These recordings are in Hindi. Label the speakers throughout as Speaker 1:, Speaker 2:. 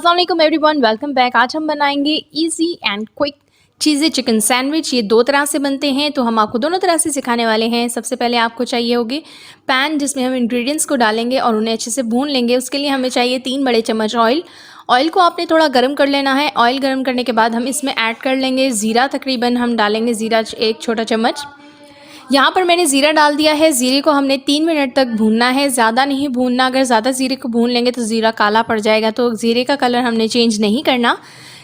Speaker 1: अस्सलाम वालेकुम एवरीवन, वेलकम बैक। आज हम बनाएंगे easy and quick cheesy chicken sandwich. ये दो तरह से बनते हैं, तो हम आपको दोनों तरह से सिखाने वाले हैं। सबसे पहले आपको चाहिए होगी पैन, जिसमें हम इंग्रेडिएंट्स को डालेंगे और उन्हें अच्छे से भून लेंगे। उसके लिए हमें चाहिए 3 बड़े चम्मच ऑयल। ऑयल को आपने थोड़ा गर्म कर लेना है। ऑयल गर्म करने के बाद हम इसमें ऐड कर लेंगे ज़ीरा। तकरीबन हम डालेंगे ज़ीरा 1 छोटा चम्मच। यहाँ पर मैंने ज़ीरा डाल दिया है। ज़ीरे को हमने 3 मिनट तक भूनना है, ज़्यादा नहीं भूनना। अगर ज़्यादा ज़ीरे को भून लेंगे तो ज़ीरा काला पड़ जाएगा, तो ज़ीरे का कलर हमने चेंज नहीं करना।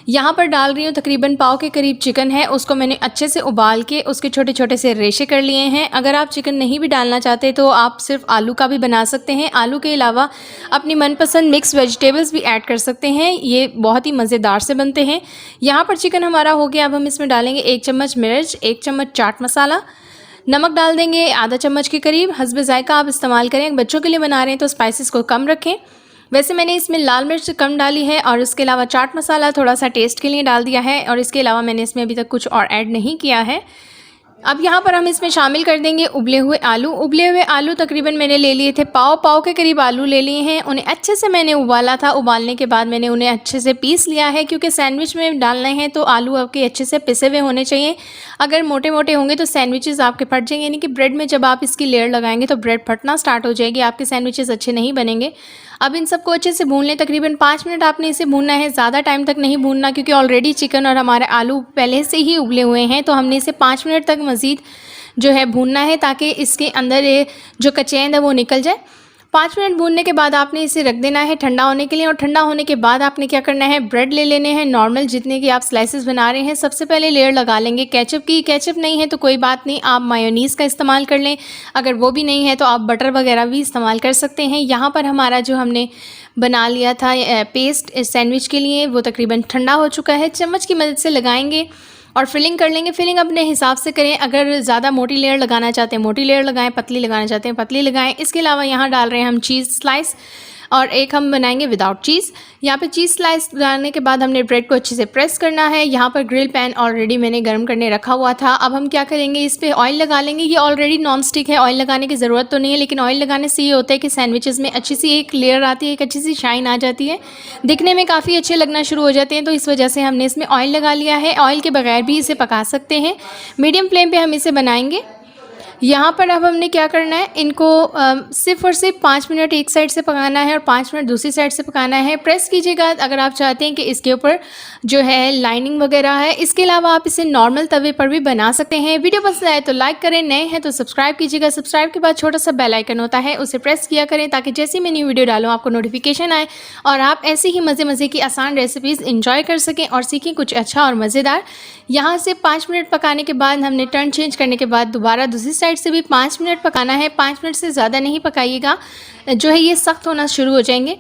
Speaker 1: यहाँ पर डाल रही हूँ तकरीबन पाव के करीब चिकन है। उसको मैंने अच्छे से उबाल के उसके छोटे छोटे से रेशे कर लिए हैं। अगर आप चिकन नहीं भी डालना चाहते तो आप सिर्फ आलू का भी बना सकते हैं। आलू के अलावा अपनी मनपसंद मिक्स वेजिटेबल्स भी ऐड कर सकते हैं, ये बहुत ही मज़ेदार से बनते हैं। यहाँ पर चिकन हमारा हो गया। अब हम इसमें डालेंगे 1 चम्मच मिर्च, 1 चम्मच चाट मसाला, नमक डाल देंगे आधा चम्मच के करीब। हस्ब ज़ायका आप इस्तेमाल करें, बच्चों के लिए बना रहे हैं तो स्पाइसेस को कम रखें। वैसे मैंने इसमें लाल मिर्च कम डाली है और इसके अलावा चाट मसाला थोड़ा सा टेस्ट के लिए डाल दिया है, और इसके अलावा मैंने इसमें अभी तक कुछ और ऐड नहीं किया है। अब यहाँ पर हम इसमें शामिल कर देंगे उबले हुए आलू। उबले हुए आलू तकरीबन मैंने ले लिए थे, पाव के करीब आलू ले लिए हैं। उन्हें अच्छे से मैंने उबाला था। उबालने के बाद मैंने उन्हें अच्छे से पीस लिया है, क्योंकि सैंडविच में डालने हैं तो आलू आपके अच्छे से पिसे हुए होने चाहिए। अगर मोटे मोटे होंगे तो सैंडविचेस आपके फट जाएंगे, यानी कि ब्रेड में जब आप इसकी लेयर लगाएंगे तो ब्रेड फटना स्टार्ट हो जाएगी, आपके सैंडविचेस अच्छे नहीं बनेंगे। अब इन सबको अच्छे से भून लें। तकरीबन 5 मिनट आपने इसे भूनना है, ज़्यादा टाइम तक नहीं भूनना, क्योंकि ऑलरेडी चिकन और हमारे आलू पहले से ही उबले हुए हैं। तो हमने इसे 5 मिनट तक मज़ीद जो है भूनना है, ताकि इसके अंदर ये जो कचैंद है वो निकल जाए। 5 मिनट भूनने के बाद आपने इसे रख देना है ठंडा होने के लिए, और ठंडा होने के बाद आपने क्या करना है, ब्रेड ले लेने हैं नॉर्मल, जितने की आप स्लाइसेस बना रहे हैं। सबसे पहले लेयर लगा लेंगे केचप की। केचप नहीं है तो कोई बात नहीं, आप मायोनीज़ का इस्तेमाल कर लें। अगर वो भी नहीं है तो आप बटर वगैरह भी इस्तेमाल कर सकते हैं। यहाँ पर हमारा जो हमने बना लिया था पेस्ट सैंडविच के लिए, वो तकरीबन ठंडा हो चुका है। चम्मच की मदद से लगाएंगे और फिलिंग कर लेंगे। फिलिंग अपने हिसाब से करें, अगर ज़्यादा मोटी लेयर लगाना चाहते हैं मोटी लेयर लगाएं, पतली लगाना चाहते हैं पतली लगाएं। इसके अलावा यहाँ डाल रहे हैं हम चीज़ स्लाइस, और एक हम बनाएंगे विदाउट चीज़। यहाँ पे चीज़ स्लाइस डालने के बाद हमने ब्रेड को अच्छे से प्रेस करना है। यहाँ पर ग्रिल पैन ऑलरेडी मैंने गर्म करने रखा हुआ था। अब हम क्या करेंगे, इस पर ऑयल लगा लेंगे। ये ऑलरेडी नॉन स्टिक है, ऑयल लगाने की ज़रूरत तो नहीं है, लेकिन ऑयल लगाने से ये होता है कि सैंडविचेस में अच्छी सी एक लेयर आती है, एक अच्छी सी शाइन आ जाती है, दिखने में काफ़ी अच्छे लगना शुरू हो जाते हैं। तो इस वजह से हमने इसमें ऑयल लगा लिया है। ऑयल के बगैर भी इसे पका सकते हैं। मीडियम फ्लेम पर हम इसे बनाएंगे। यहाँ पर अब हमने क्या करना है, इनको सिर्फ और सिर्फ 5 मिनट एक साइड से पकाना है और 5 मिनट दूसरी साइड से पकाना है। प्रेस कीजिएगा अगर आप चाहते हैं कि इसके ऊपर जो है लाइनिंग वगैरह है। इसके अलावा आप इसे नॉर्मल तवे पर भी बना सकते हैं। वीडियो पसंद आए तो लाइक करें, नए हैं तो सब्सक्राइब कीजिएगा। सब्सक्राइब के बाद छोटा सा बेल आइकन होता है, उसे प्रेस किया करें, ताकि जैसे ही मैं न्यू वीडियो डालूँ आपको नोटिफिकेशन आए और आप ऐसे ही मज़े की आसान रेसिपीज़ इंजॉय कर सकें और सीखें कुछ अच्छा और मज़ेदार। यहाँ से 5 मिनट पकाने के बाद हमने टर्न चेंज करने के बाद दोबारा दूसरी साइड से भी 5 मिनट पकाना है। 5 मिनट से ज़्यादा नहीं पकाइएगा, जो है ये सख्त होना शुरू हो जाएंगे।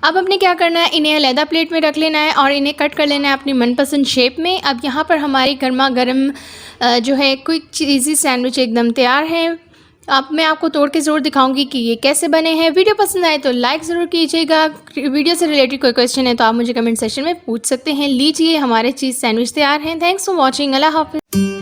Speaker 1: अब हमने क्या करना है, इन्हें अलहदा प्लेट में रख लेना है और इन्हें कट कर लेना है अपनी मनपसंद शेप में। अब यहाँ पर हमारी गर्मा गर्म जो है क्विक चीज़ी सैंडविच एकदम तैयार है। अब मैं आपको तोड़ के ज़रूर दिखाऊंगी कि ये कैसे बने हैं। वीडियो पसंद आए तो लाइक ज़रूर कीजिएगा। वीडियो से रिलेटेड कोई क्वेश्चन है तो आप मुझे कमेंट सेक्शन में पूछ सकते हैं। लीजिए, हमारे चीज़ सैंडविच तैयार हैं। Thanks for watching. अल्लाह हाफ़िज़।